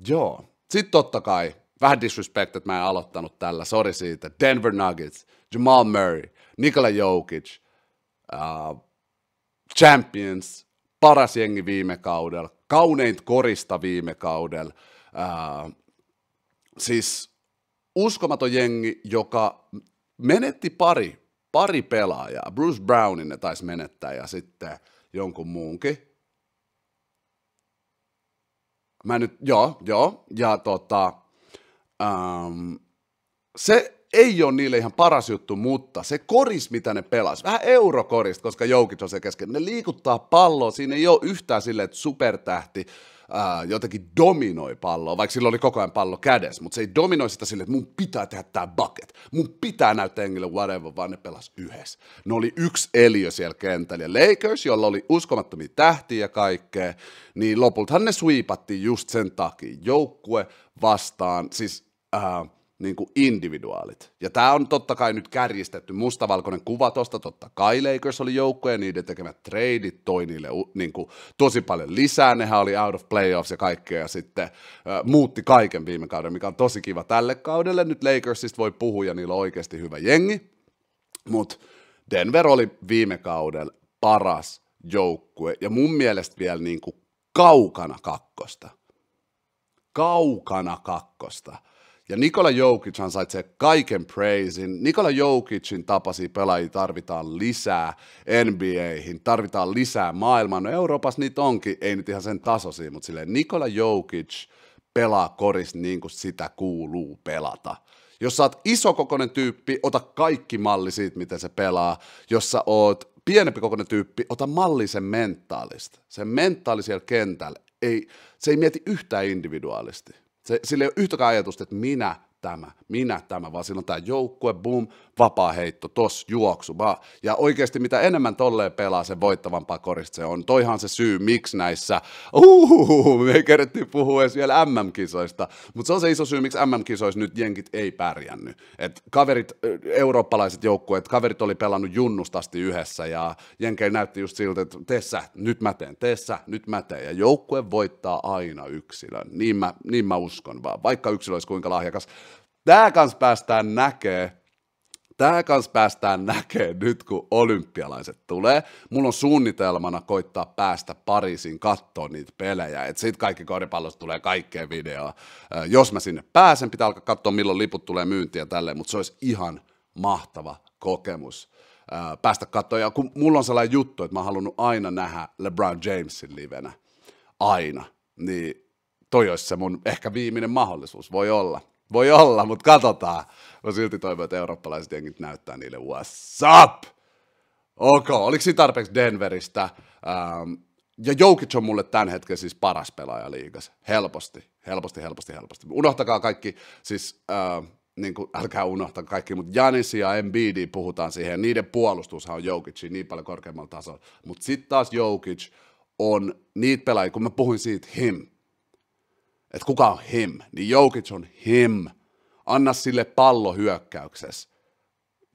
joo. Sitten totta kai, vähän disrespect, että mä en aloittanut tällä, sori siitä, Denver Nuggets, Jamal Murray, Nikola Jokic, Champions, paras jengi viime kaudella, kauneinta korista viime kaudella, siis uskomaton jengi, joka menetti pari pelaajaa, Bruce Brownin ne taisi menettää ja sitten jonkun muunkin. Ja se ei ole niille ihan paras juttu, mutta se koris, mitä ne pelas, vähän eurokorista, koska Jokic on se kesken, ne liikuttaa palloa, siinä ei ole yhtään silleen, että supertähti jotenkin dominoi palloa, vaikka sillä oli koko ajan pallo kädessä, mutta se ei dominoi sitä silleen, että mun pitää tehdä tää bucket, mun pitää näyttää jengille whatever, vaan ne pelas yhdessä. Ne oli yksi eliö siellä kentällä, ja Lakers, jolla oli uskomattomia tähtiä ja kaikkea, niin lopultahan ne sweepattiin just sen takia, joukkue vastaan, siis niin kuin individuaalit. Ja tämä on totta kai nyt kärjistetty mustavalkoinen kuva tosta, totta kai Lakers oli joukkue ja niiden tekemät treidit toi niille niin kuin tosi paljon lisää, nehän oli out of playoffs ja kaikkea ja sitten muutti kaiken viime kauden, mikä on tosi kiva tälle kaudelle. Nyt Lakersista voi puhua ja niillä on oikeasti hyvä jengi, mutta Denver oli viime kaudella paras joukkue ja mun mielestä vielä niin kuin kaukana kakkosta. Ja Nikola Jokic ansaitsee kaiken praisin. Nikola Jokicin tapaisia pelaajia tarvitaan lisää NBA:hin, tarvitaan lisää maailmaan. No Euroopassa niitä onkin, ei nyt ihan sen tasoisia, mutta silleen Nikola Jokic pelaa korista niin kuin sitä kuuluu pelata. Jos sä oot isokokoinen tyyppi, ota kaikki malli siitä, miten se pelaa. Jos sä oot pienempi kokoinen tyyppi, ota malli sen mentaalista. Se mentaali siellä kentällä, se ei mieti yhtään individuaalisti. Sillä ei ole yhtäkään ajatusta, että minä tämä, vaan silloin tämä joukkue, boom, vapaa heitto, tos, juoksu, ja oikeasti mitä enemmän tolleen pelaa, sen voittavampaa korista se on. Toihan se syy, miksi näissä, me ei keretty puhua edes vielä MM-kisoista, mutta se on se iso syy, miksi MM-kisoissa nyt jenkit ei pärjännyt. Et kaverit, eurooppalaiset joukkueet, kaverit oli pelannut junnustasti yhdessä, ja jenkeillä näytti just siltä, että teessä, nyt mä teen, ja joukkue voittaa aina yksilön. Niin mä uskon vaan, vaikka yksilö olisi kuinka lahjakas. Tää kans päästään näkee nyt, kun olympialaiset tulee. Mulla on suunnitelmana koittaa päästä Pariisiin katsoa niitä pelejä, että sit kaikki koripallosta tulee kaikkea videoa. Jos mä sinne pääsen, pitää alkaa katsoa, milloin liput tulee myyntiä tälleen, mutta se olisi ihan mahtava kokemus päästä katsoa. Ja kun mulla on sellainen juttu, että mä oon halunnut aina nähdä LeBron Jamesin livenä. aina, niin toi olisi se mun ehkä viimeinen mahdollisuus, voi olla, mutta katsotaan. Mä silti toivon, että eurooppalaiset jengit näyttää niille what's up! Ok, oliko siinä tarpeeksi Denveristä? Ja Jokic on mulle tämän hetken siis paras pelaaja liigassa. Helposti. Unohtakaa kaikki, siis niin kuin, älkää unohtaa kaikki, mutta Giannis ja Embiid puhutaan siihen, ja niiden puolustushan on Jokicin niin paljon korkeammalla tasolla. Mutta sitten taas Jokic on niitä pelaajia, kun mä puhuin siitä että kuka on him, niin Jokic on him. Anna sille pallo hyökkäyksessä.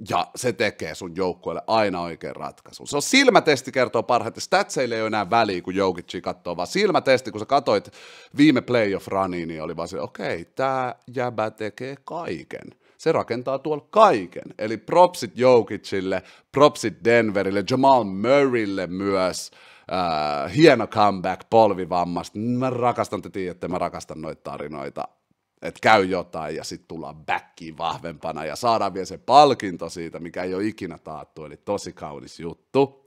Ja se tekee sun joukkueelle aina oikein ratkaisun. Se on silmätesti, kertoo parhaiten. Statseille ei ole enää väliä, kun Jokicin katsoo, vaan silmätesti, kun sä katsoit viime playoff-runiin, niin oli vaan se, okei, tää jäbä tekee kaiken. Se rakentaa tuolla kaiken. Eli propsit Jokicille, propsit Denverille, Jamal Murraylle myös. Hieno comeback polvivammasta. Mä rakastan, te tiedätte, mä rakastan noita tarinoita. Että käy jotain ja sitten tullaan backiin vahvempana ja saadaan vielä se palkinto siitä, mikä ei ole ikinä taattu, eli tosi kaunis juttu.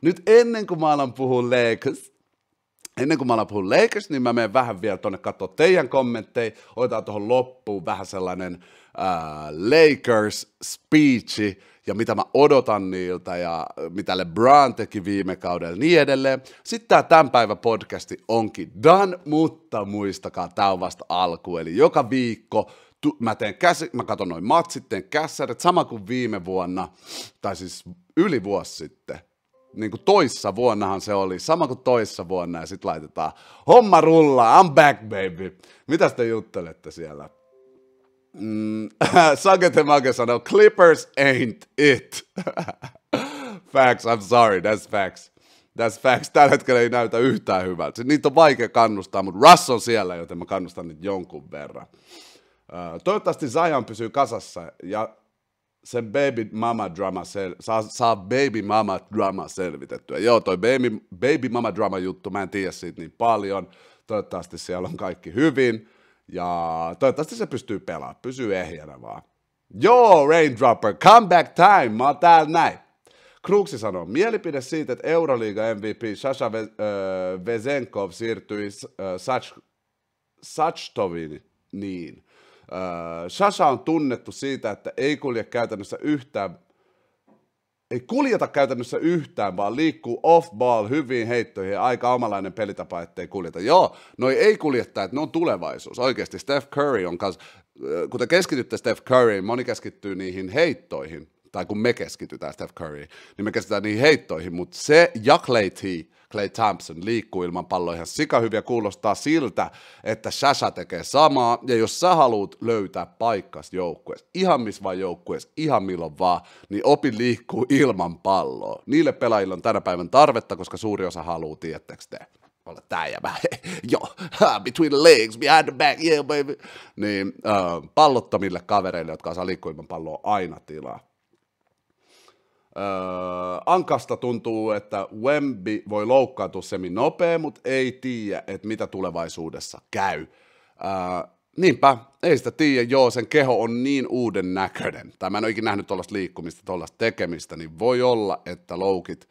Nyt ennen kuin mä alan puhua Lakers, niin mä menen vähän vielä tuonne katsoa teidän kommentteja, otetaan tuohon loppuun vähän sellainen Lakers-speechi, ja mitä mä odotan niiltä, ja mitä LeBron teki viime kaudella, niin edelleen. Sitten tää tämän päivän podcasti onkin done, mutta muistakaa, tää on vasta alku, eli joka viikko mä katson noin matsit, teen kässärit, sama kuin viime vuonna, tai siis yli vuosi sitten. Niin kuin toissa vuonnahan se oli, sama kuin toissa vuonna, ja sitten laitetaan homma rullaa, I'm back baby. Mitäs te juttelette siellä? Sagete Mage sanoo, Clippers ain't it. Facts, I'm sorry, that's facts. That's facts. Tällä hetkellä ei näytä yhtään hyvältä. Niitä on vaikea kannustaa, mutta Russ on siellä, joten mä kannustan niitä jonkun verran. Toivottavasti Zion pysyy kasassa ja sen saa baby mama drama selvitettyä. Joo, toi baby mama drama juttu, mä en tiedä siitä niin paljon. Toivottavasti siellä on kaikki hyvin. Ja toivottavasti se pystyy pelaamaan, pysyy ehjänä vaan. Joo, Raindropper, comeback time, mä oon täällä näin. Kruksi sanoo, mielipide siitä, että Euroliiga MVP Sasha Vezenkov siirtyi Sachtoviin. Niin. Sasha on tunnettu siitä, että ei kuljeta käytännössä yhtään, vaan liikkuu off-ball hyviin heittoihin ja aika omalainen pelitapa, ettei kuljeta. Joo, noi ei kuljettaa, että ne on tulevaisuus. Oikeasti Steph Curry on kanssa, kun te keskitytte Steph Curryin, moni keskittyy niihin heittoihin, tai kun me keskitytään Steph Curryin, niin me keskitytään niihin heittoihin, mutta se ja Klay Thompson liikkuu ilman palloa ihan sikahyviä, kuulostaa siltä, että Sasha tekee samaa, ja jos sä haluat löytää paikkas joukkueessa, ihan missä vaan joukkueessa, ihan milloin vaan, niin opi liikkuu ilman palloa. Niille pelaajille on tänä päivän tarvetta, koska suuri osa haluaa, tiedättekö te? Olla tää ja mä, joo, between the legs, behind the back, yeah baby. Niin pallottomille kavereille, jotka saa liikkua ilman palloa, aina tilaa. Ankasta tuntuu, että Wemby voi loukkaantua semi-nopea, mutta ei tiedä, että mitä tulevaisuudessa käy. Niinpä, ei sitä tiedä, joo, sen keho on niin uuden näköinen, tai mä en ole ikinä nähnyt tuollaista liikkumista, tuollaista tekemistä, niin voi olla, että loukit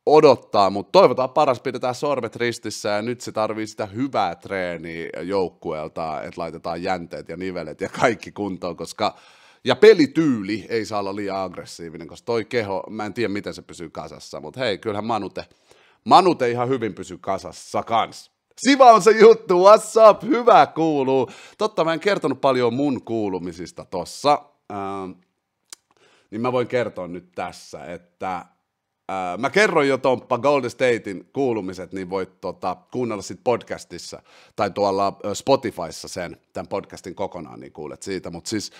odottaa, mutta toivotaan paras, pidetään sormet ristissä, ja nyt se tarvii sitä hyvää treeniä joukkueelta, että laitetaan jänteet ja nivelet ja kaikki kuntoon, koska ja pelityyli ei saa olla liian aggressiivinen, koska toi keho, mä en tiedä miten se pysyy kasassa, mutta hei, kyllähän Manute ihan hyvin pysyy kasassa kans. Siva on se juttu, what's up, hyvä kuuluu. Totta, mä en kertonut paljon mun kuulumisista tossa, niin mä voin kertoa nyt tässä, että mä kerroin jo Tomppa Golden Statein kuulumiset, niin voit kuunnella sit podcastissa, tai tuolla Spotifyssa tämän podcastin kokonaan, niin kuulet siitä, mutta siis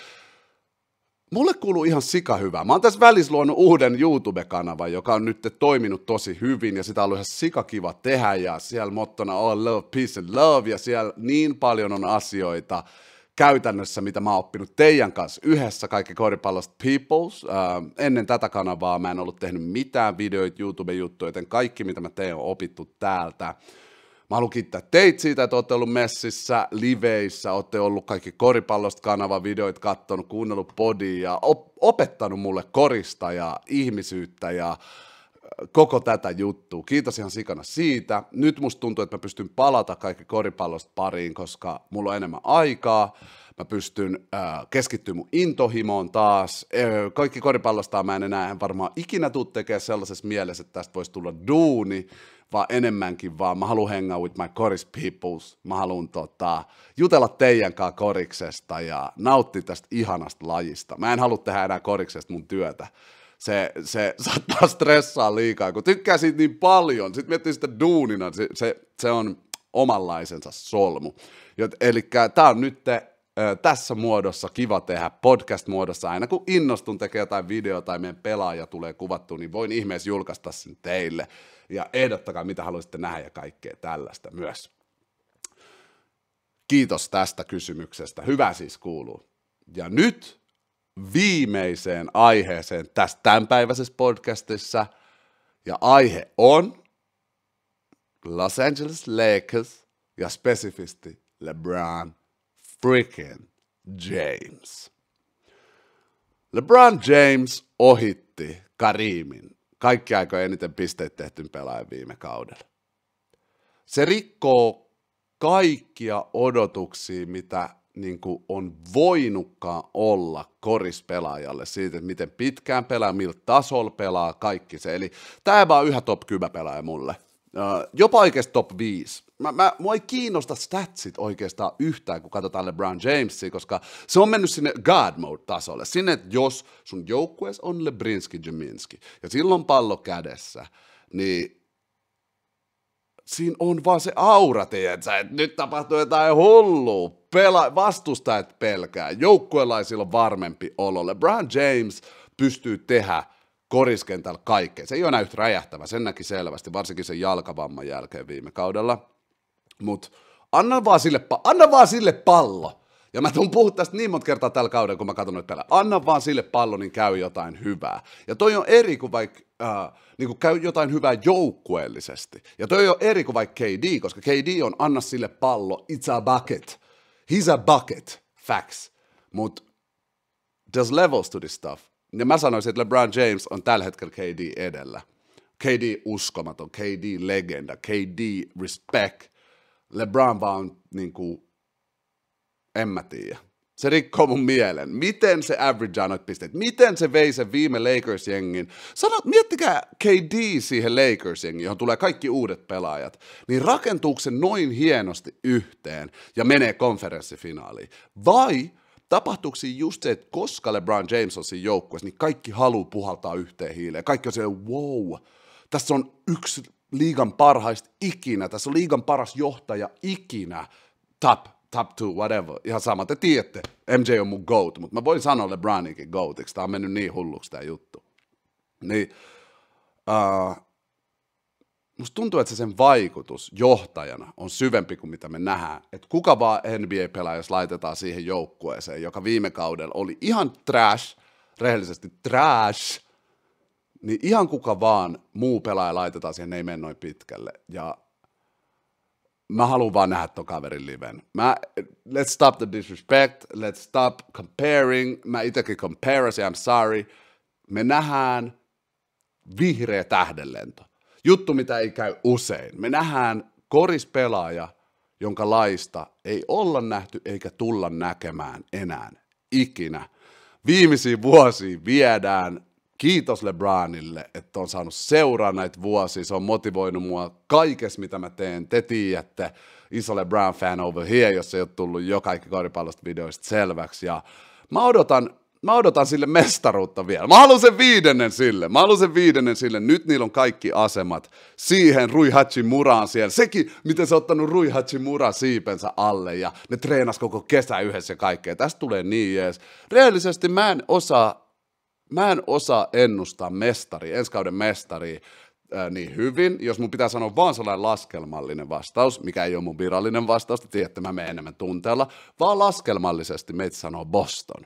mulle kuuluu ihan sika hyvää. Mä oon tässä välissä luonut uuden YouTube-kanavan, joka on nyt toiminut tosi hyvin, ja sitä on ollut ihan sika kiva tehdä, ja siellä mottona all love, peace and love, ja siellä niin paljon on asioita käytännössä, mitä mä oon oppinut teidän kanssa yhdessä, kaikki koripallosta peoples. Ennen tätä kanavaa mä en ollut tehnyt mitään videoita, YouTube-juttuja, joten kaikki, mitä mä teen, on opittu täältä. Mä haluan kiittää teitä siitä, että olette ollut messissä, liveissä, olette ollut kaikki koripallosta kanavan videoita kattonut, kuunnellut podia ja opettanut mulle korista ja ihmisyyttä ja koko tätä juttua. Kiitos ihan sikana siitä. Nyt musta tuntuu, että mä pystyn palata kaikki koripallosta pariin, koska mulla on enemmän aikaa. Mä pystyn keskittymään mun intohimoon taas. Kaikki koripallosta mä en enää varmaan ikinä tule tekemään sellaisessa mielessä, että tästä voisi tulla duuni, vaan enemmänkin vaan mä haluan hang out with my koris peoples. Mä haluan jutella teidän kanssa koriksesta ja nauttia tästä ihanasta lajista. Mä en halua tehdä enää koriksesta mun työtä. Se saattaa stressaa liikaa, kun tykkää siitä niin paljon. Sitten miettii sitä duunina, se on omanlaisensa solmu. Eli tää on nyt tässä muodossa kiva tehdä podcast-muodossa. Aina kun innostun tekemään jotain videota tai meidän pelaaja tulee kuvattua, niin voin ihmeessä julkaista sen teille. Ja ehdottakaa, mitä haluaisitte nähdä ja kaikkea tällaista myös. Kiitos tästä kysymyksestä. Hyvä siis kuuluu. Ja nyt viimeiseen aiheeseen tässä tämänpäiväisessä podcastissa. Ja aihe on Los Angeles Lakers ja spesifisti LeBron freaking James. LeBron James ohitti Kareemin kaikki aikojen eniten pisteitä tehtyn pelaajan viime kaudella. Se rikkoo kaikkia odotuksia, mitä niin kuin on voinutkaan olla korispelaajalle siitä, että miten pitkään pelaa, millä tasolla pelaa, kaikki se. Eli tämä ei vaan yhä top 10 pelaaja mulle. Jopa oikeasti top 5. Mua ei kiinnosta statsit oikeastaan yhtään, kun katsotaan LeBron Jamesia, koska se on mennyt sinne God mode-tasolle. Sinne, että jos sun joukkueessa on Lebrinski Jaminski, ja silloin pallo kädessä, niin siinä on vaan se aura, tiedätkö, että nyt tapahtuu jotain hullua. Vastustajat pelkää, joukkuelaisilla on varmempi olo. LeBron James pystyy tehdä koriskentällä kaikkea. Se ei ole enää yhtä räjähtävä, sen näki selvästi, varsinkin sen jalkavamman jälkeen viime kaudella. Mutta anna vaan sille pallo. Ja mä tuun puhua tästä niin monta kertaa tällä kaudella, kun mä katson noita pelejä. Anna vaan sille pallo, niin käy jotain hyvää. Ja toi on eri kuin vaikka niin käy jotain hyvää joukkueellisesti. Ja toi on eri kuin vaikka KD, koska KD on anna sille pallo, it's a bucket. He's a bucket, facts. Mut there's levels to this stuff. Ja mä sanoisin, että LeBron James on tällä hetkellä KD edellä. KD uskomaton, KD legenda, KD respect. LeBron vaan niinku, en mä tiedä. Se rikkoo mun mielen. Miten se averagea noita pisteitä? Miten se vei sen viime Lakers-jengin? Miettikää KD siihen Lakers-jengiin, johon tulee kaikki uudet pelaajat. Niin rakentuuko se noin hienosti yhteen ja menee konferenssifinaaliin? Vai tapahtuuko siinä just se, että koska LeBron James on siinä joukkueessa, niin kaikki haluaa puhaltaa yhteen hiileen. Kaikki on siellä, wow, tässä on yksi liigan parhaista ikinä, tässä on liigan paras johtaja ikinä, top two, whatever, ihan sama, te tiedätte, MJ on mun GOAT, mutta mä voin sanoa LeBroninkin GOATiksi, tää on mennyt niin hulluksi tää juttu. Niin, musta tuntuu, että se sen vaikutus johtajana on syvempi kuin mitä me nähdään. Että kuka vaan NBA-pelaaja, jos laitetaan siihen joukkueeseen, joka viime kaudella oli ihan trash, rehellisesti trash, niin ihan kuka vaan muu pelaaja laitetaan siihen, ne ei mene noin pitkälle. Ja mä haluan vaan nähdä ton kaverin liven. Let's stop the disrespect, let's stop comparing. Mä itekin compare, I'm sorry. Me nähdään vihreä tähdenlento. Juttu, mitä ei käy usein. Me nähdään korispelaaja, jonka laista ei olla nähty eikä tulla näkemään enää ikinä. Viimeisiä vuosia viedään. Kiitos LeBronille, että on saanut seuraa näitä vuosia. Se on motivoinut mua kaikessa, mitä mä teen. Te tiedätte, iso LeBron-fan over here, jos ei ole tullut jo kaikki koripallosta videoista selväksi. Ja mä odotan sille mestaruutta vielä. Mä haluan sen viidennen sille. Nyt niillä on kaikki asemat. Siihen Rui Hachimura on siellä. Sekin, miten se on ottanut Rui Hachimura siipensä alle ja ne treenas koko kesä yhdessä ja kaikkea. Tästä tulee niin jees. Reellisesti mä en osaa ennustaa ensi kauden mestaria niin hyvin, jos mun pitää sanoa vaan sellainen laskelmallinen vastaus, mikä ei ole mun virallinen vastaus, tiedätte, mä menen enemmän tunteella, vaan laskelmallisesti meitä sanoo Boston.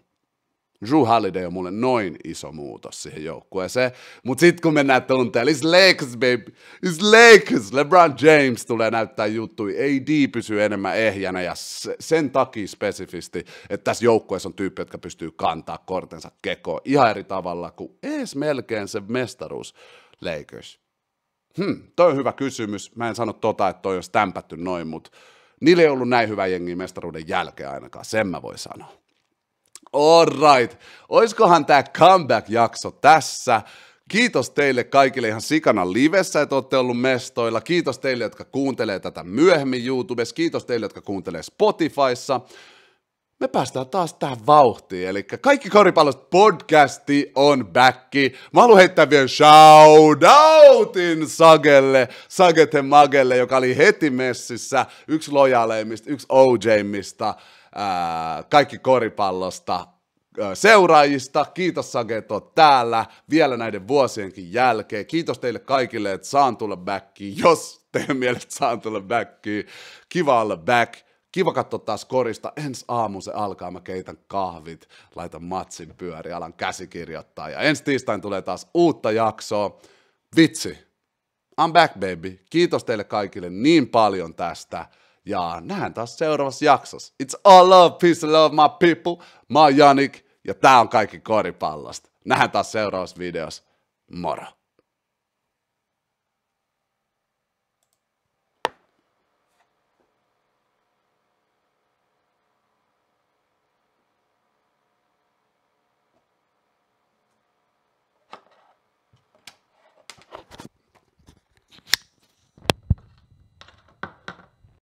Jrue Holiday on mulle noin iso muutos siihen joukkueeseen, mutta sitten kun mennään tunteella, it's Lakers, baby, it's Lakers, LeBron James tulee näyttää juttuja, AD pysyy enemmän ehjänä ja sen takia spesifisti, että tässä joukkueessa on tyyppi, jotka pystyy kantaa kortensa kekoon ihan eri tavalla kuin ees melkein se mestaruus. Lakers. Toi on hyvä kysymys. Mä en sano että toi on stämpätty noin, mutta niillä ei ollut näin hyvä jengi mestaruuden jälkeen ainakaan, sen mä voin sanoa. Alright, oiskohan tää comeback-jakso tässä? Kiitos teille kaikille ihan sikana livessä, että olette ollut mestoilla. Kiitos teille, jotka kuuntelee tätä myöhemmin YouTubessa. Kiitos teille, jotka kuuntelee Spotifyssa. Me päästään taas tähän vauhtiin, eli Kaikki koripallosta podcasti on backi. Mä haluan heittää vielä shoutoutin Sageten Magelle, joka oli heti messissä, yksi lojaleimmista, yksi OJ:mista, Kaikki koripallosta seuraajista. Kiitos Sage, että oot täällä vielä näiden vuosienkin jälkeen. Kiitos teille kaikille, että saan tulla backiin, jos teidän mielestä saan tulla backiin. Kiva olla back. Kiva katsoa taas korista. Ensi aamu se alkaa, mä keitän kahvit, laitan matsin pyöri, alan käsikirjoittaa. Ja ensi tiistain tulee taas uutta jaksoa. Vitsi, I'm back baby. Kiitos teille kaikille niin paljon tästä. Ja nähdään taas seuraavassa jaksossa. It's all love, peace and love my people. Mä oon Janik ja tää on Kaikki koripallosta. Nähdään taas seuraavassa videossa. Moro.